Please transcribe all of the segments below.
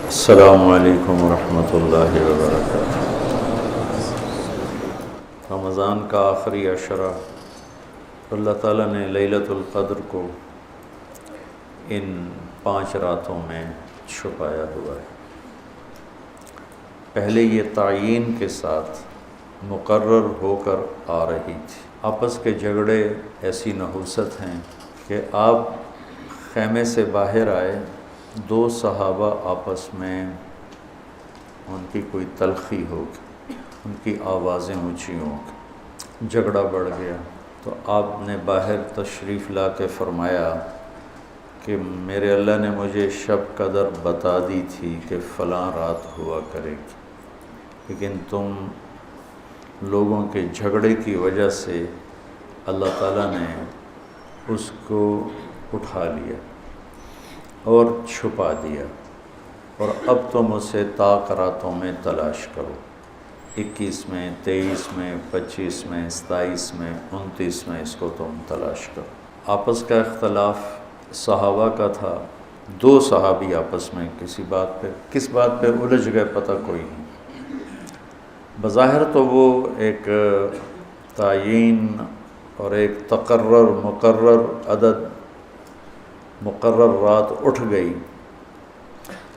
السلام علیکم ورحمۃ اللہ وبرکاتہ۔ رمضان کا آخری عشرہ اللہ تعالیٰ نے لیلۃ القدر کو ان 5 راتوں میں چھپایا ہوا ہے۔ پہلے یہ تعیین کے ساتھ مقرر ہو کر آ رہی تھی۔ آپس کے جھگڑے ایسی نحوست ہیں کہ آپ خیمے سے باہر آئے، 2 صحابہ آپس میں ان کی کوئی تلخی ہوگی، ان کی آوازیں اونچی ہوں گی، جھگڑا بڑھ گیا تو آپ نے باہر تشریف لا کے فرمایا کہ میرے اللہ نے مجھے شب قدر بتا دی تھی کہ فلاں رات ہوا کرے گی، لیکن تم لوگوں کے جھگڑے کی وجہ سے اللہ تعالیٰ نے اس کو اٹھا لیا اور چھپا دیا، اور اب تم اسے طاق راتوں میں تلاش کرو، 21 میں، 23 میں، 25 میں، 27 میں، 29 میں اس کو تم تلاش کرو۔ آپس کا اختلاف صحابہ کا تھا، 2 صحابی آپس میں کس بات پہ الجھ گئے پتہ کوئی نہیں۔ بظاہر تو وہ ایک تعیین اور ایک مقرر عدد، مقرر رات اٹھ گئی،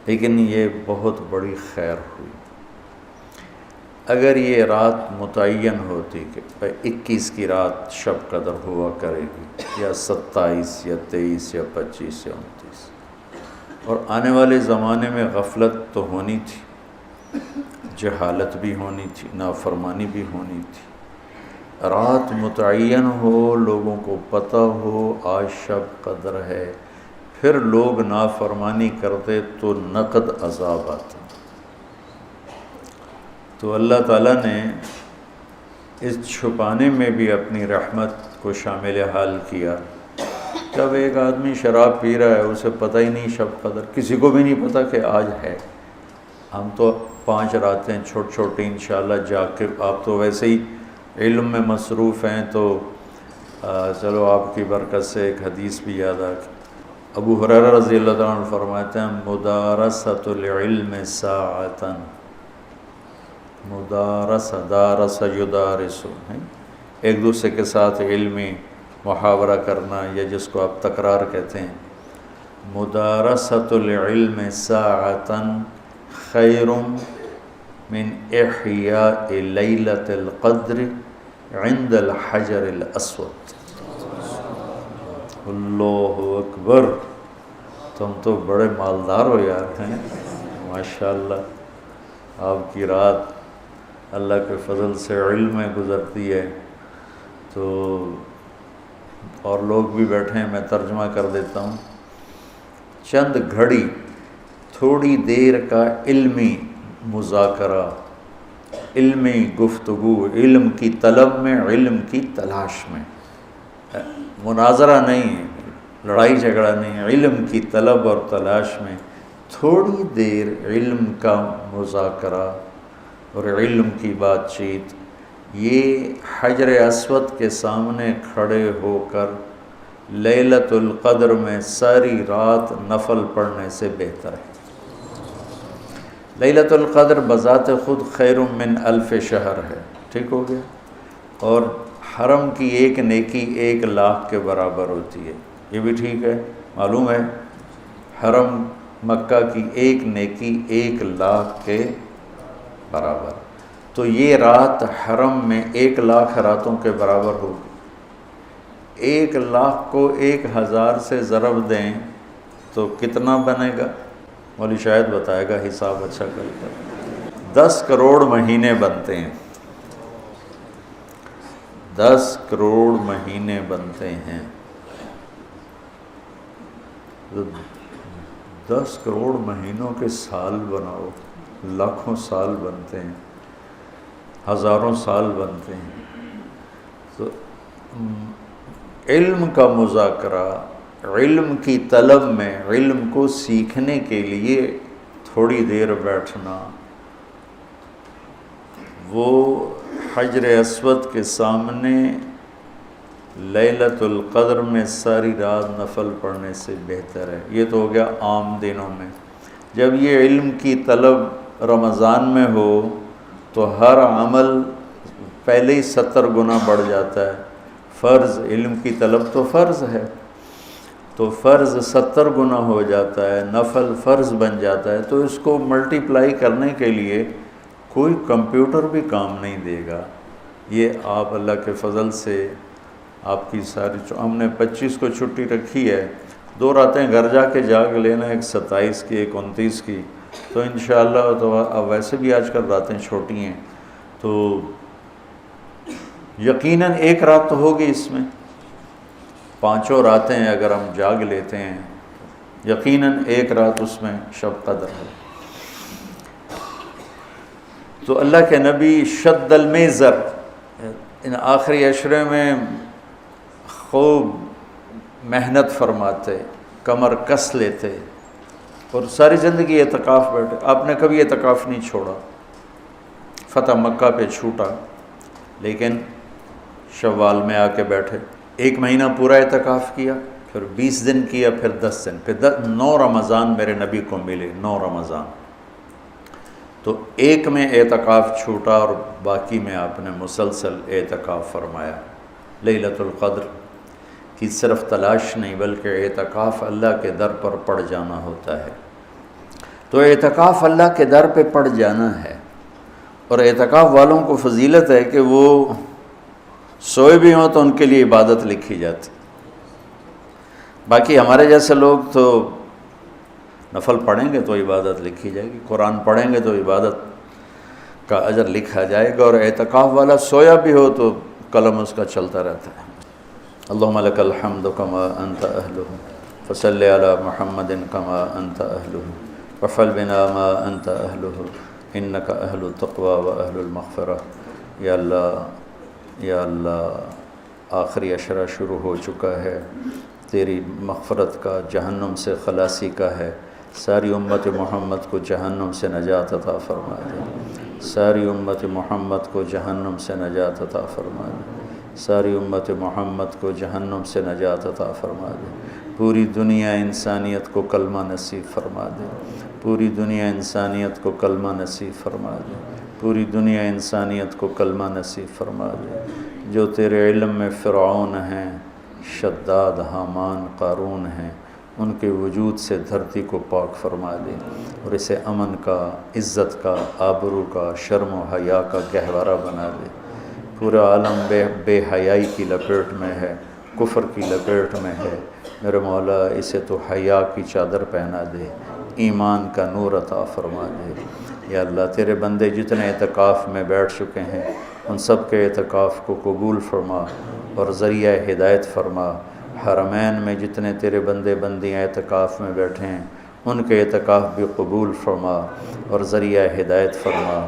لیکن یہ بہت بڑی خیر ہوئی۔ اگر یہ رات متعین ہوتی کہ 21 کی رات شب قدر ہوا کرے گی، یا 27 یا 23 یا 25 یا 29، اور آنے والے زمانے میں غفلت تو ہونی تھی، جہالت بھی ہونی تھی، نافرمانی بھی ہونی تھی۔ رات متعین ہو، لوگوں کو پتہ ہو آج شب قدر ہے، پھر لوگ نافرمانی کرتے تو نقد عذاب آتا۔ تو اللہ تعالیٰ نے اس چھپانے میں بھی اپنی رحمت کو شامل حال کیا۔ جب ایک آدمی شراب پی رہا ہے، اسے پتہ ہی نہیں شب قدر، کسی کو بھی نہیں پتہ کہ آج ہے۔ ہم تو 5 راتیں چھوٹی انشاءاللہ جاگ کے، آپ تو ویسے ہی علم میں مصروف ہیں، تو چلو آپ کی برکت سے ایک حدیث بھی یاد آ گئی۔ ابو ہریرہ رضی اللہ تعالیٰ عنہ فرماتے ہیں مدارست العلم ساعتاً، دارس یدارس، ایک دوسرے کے ساتھ علمی محاورہ کرنا، یا جس کو آپ تکرار کہتے ہیں، مدارست العلم ساعتاً خیر من احیاء لیلۃ القدر عند الحجر الاسود۔ اللہ اکبر، تم تو بڑے مالدار ہو یار، ہیں ماشاءاللہ۔ آپ کی رات اللہ کے فضل سے علم میں گزرتی ہے، تو اور لوگ بھی بیٹھے ہیں، میں ترجمہ کر دیتا ہوں۔ چند گھڑی، تھوڑی دیر کا علمی مذاکرہ، علمی گفتگو، علم کی طلب میں، علم کی تلاش میں، مناظرہ نہیں ہے، لڑائی جھگڑا نہیں ہے، علم کی طلب اور تلاش میں تھوڑی دیر علم کا مذاکرہ اور علم کی بات چیت، یہ حجر اسود کے سامنے کھڑے ہو کر لیلۃ القدر میں ساری رات نفل پڑھنے سے بہتر ہے۔ لیلۃ القدر بذات خود خیر من 1000 شہر ہے، ٹھیک ہو گیا، اور حرم کی ایک نیکی 1,00,000 کے برابر ہوتی ہے، یہ بھی ٹھیک ہے، معلوم ہے، حرم مکہ کی ایک نیکی 1,00,000 کے برابر، تو یہ رات حرم میں 1,00,000 راتوں کے برابر ہوگی۔ 1,00,000 کو 1000 سے ضرب دیں تو کتنا بنے گا؟ مولوی شاید بتائے گا، حساب اچھا کر 10 کروڑ مہینے بنتے ہیں، 10 کروڑ مہینے بنتے ہیں، 10 کروڑ مہینوں کے سال بناؤ، لاکھوں سال بنتے ہیں، ہزاروں سال بنتے ہیں۔ تو علم کا مذاکرہ، علم کی طلب میں، علم کو سیکھنے کے لیے تھوڑی دیر بیٹھنا، وہ حجر اسود کے سامنے لیلۃ القدر میں ساری رات نفل پڑھنے سے بہتر ہے۔ یہ تو ہو گیا عام دنوں میں۔ جب یہ علم کی طلب رمضان میں ہو تو ہر عمل پہلے ہی 70 گنا بڑھ جاتا ہے۔ فرض علم کی طلب تو فرض ہے، تو فرض 70 گنا ہو جاتا ہے، نفل فرض بن جاتا ہے، تو اس کو ملٹیپلائی کرنے کے لیے کوئی کمپیوٹر بھی کام نہیں دے گا۔ یہ آپ اللہ کے فضل سے آپ کی ساری ہم نے 25 کو چھٹی رکھی ہے، 2 راتیں گھر جا کے جاگ لینا، ایک 27 کی ایک 29 کی، تو انشاءاللہ تو اب ویسے بھی آج کل راتیں چھوٹی ہیں، تو یقیناً ایک رات تو ہوگی اس میں، 5 راتیں اگر ہم جاگ لیتے ہیں یقیناً ایک رات اس میں شب قدر ہے۔ تو اللہ کے نبی شد المیزر ان آخری عشرے میں خوب محنت فرماتے، کمر کس لیتے، اور ساری زندگی اعتکاف بیٹھے۔ آپ نے کبھی اعتکاف نہیں چھوڑا، فتح مکہ پہ چھوٹا لیکن شوال میں آ کے بیٹھے، 1 مہینہ پورا اعتکاف کیا، پھر 20 دن کیا، پھر 10 دن، پھر 9 رمضان میرے نبی کو ملے، 9 رمضان۔ تو ایک میں اعتکاف چھوٹا اور باقی میں آپ نے مسلسل اعتکاف فرمایا۔ لیلۃ القدر کی صرف تلاش نہیں بلکہ اعتکاف اللہ کے در پر پڑ جانا ہوتا ہے۔ تو اعتکاف اللہ کے در پہ پڑ جانا ہے، اور اعتکاف والوں کو فضیلت ہے کہ وہ سوئے بھی ہوں تو ان کے لیے عبادت لکھی جاتی۔ باقی ہمارے جیسے لوگ تو نفل پڑھیں گے تو عبادت لکھی جائے گی، قرآن پڑھیں گے تو عبادت کا اجر لکھا جائے گا، اور اعتکاف والا سویا بھی ہو تو قلم اس کا چلتا رہتا ہے۔ اللہم لک الحمد کما انت اہلہ فصلی علی محمد کما انت اہلہ وفعل بنا ما انت اہلہ انک اہل التقوی و اہل المغفرہ۔ یا اللہ آخری عشرہ شروع ہو چکا ہے، تیری مغفرت کا، جہنم سے خلاصی کا ہے۔ ساری امت محمد کو جہنم سے نجات عطا فرما دے، ساری امت محمد کو جہنم سے نجات عطا فرما دے، ساری امت محمد کو جہنم سے نجات عطا فرما دے۔ پوری دنیا انسانیت کو کلمہ نصیب فرما دے، پوری دنیا انسانیت کو کلمہ نصیب فرما دے، پوری دنیا انسانیت کو کلمہ نصیب فرما دے۔ جو تیرے علم میں فرعون ہیں، شداد، حامان، قارون ہیں، ان کے وجود سے دھرتی کو پاک فرما دے، اور اسے امن کا، عزت کا، آبرو کا، شرم و حیا کا گہوارہ بنا دے۔ پورا عالم بے حیائی کی لپیٹ میں ہے، کفر کی لپیٹ میں ہے، میرے مولا اسے تو حیا کی چادر پہنا دے، ایمان کا نور عطا فرما دے۔ یا اللہ تیرے بندے جتنے اعتکاف میں بیٹھ چکے ہیں ان سب کے اعتکاف کو قبول فرما اور ذریعہ ہدایت فرما۔ حرمین میں جتنے تیرے بندے بندیاں اعتکاف میں بیٹھے ہیں ان کے اعتکاف بھی قبول فرما اور ذریعہ ہدایت فرما۔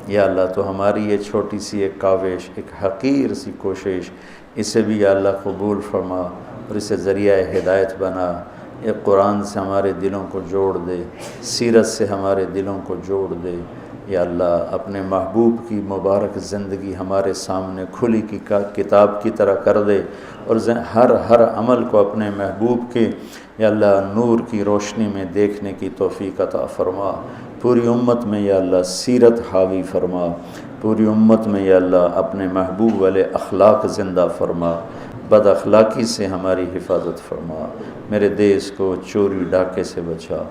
یا اللہ تو ہماری یہ چھوٹی سی ایک کاوش، ایک حقیر سی کوشش، اسے بھی یا اللہ قبول فرما اور اسے ذریعہ ہدایت بنا۔ یہ قرآن سے ہمارے دلوں کو جوڑ دے، سیرت سے ہمارے دلوں کو جوڑ دے۔ یا اللہ اپنے محبوب کی مبارک زندگی ہمارے سامنے کھلی کی کتاب کی طرح کر دے، اور ہر عمل کو اپنے محبوب کے یا اللہ نور کی روشنی میں دیکھنے کی توفیق عطا فرما۔ پوری امت میں یا اللہ سیرت حاوی فرما، پوری امت میں یا اللہ اپنے محبوب والے اخلاق زندہ فرما، بد اخلاقی سے ہماری حفاظت فرما۔ میرے دیس کو چوری ڈاکے سے بچا،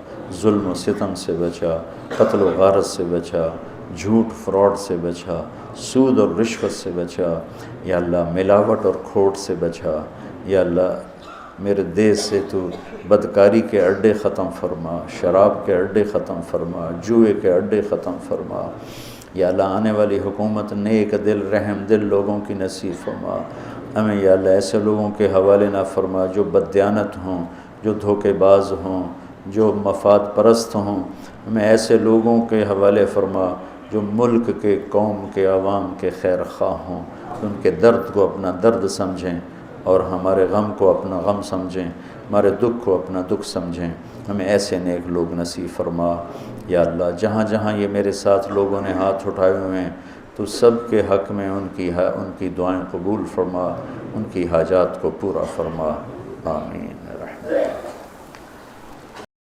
ظلم و ستم سے بچا، قتل و غارت سے بچا، جھوٹ فراڈ سے بچا، سود اور رشوت سے بچا، یا اللہ ملاوٹ اور کھوٹ سے بچا۔ یا اللہ میرے دیس سے تو بدکاری کے اڈے ختم فرما، شراب کے اڈے ختم فرما، جوئے کے اڈے ختم فرما۔ یا اللہ آنے والی حکومت نیک دل رحم دل لوگوں کی نصیب فرما۔ ہمیں یا اللہ ایسے لوگوں کے حوالے نہ فرما جو بددیانت ہوں، جو دھوکے باز ہوں، جو مفاد پرست ہوں۔ ہمیں ایسے لوگوں کے حوالے فرما جو ملک کے، قوم کے، عوام کے خیر خواہ ہوں، ان کے درد کو اپنا درد سمجھیں اور ہمارے غم کو اپنا غم سمجھیں، ہمارے دکھ کو اپنا دکھ سمجھیں۔ ہمیں ایسے نیک لوگ نصیب فرما۔ یا اللہ جہاں جہاں یہ میرے ساتھ لوگوں نے ہاتھ اٹھائے ہوئے ہیں تو سب کے حق میں ان کی دعائیں قبول فرما، ان کی حاجات کو پورا فرما، آمین۔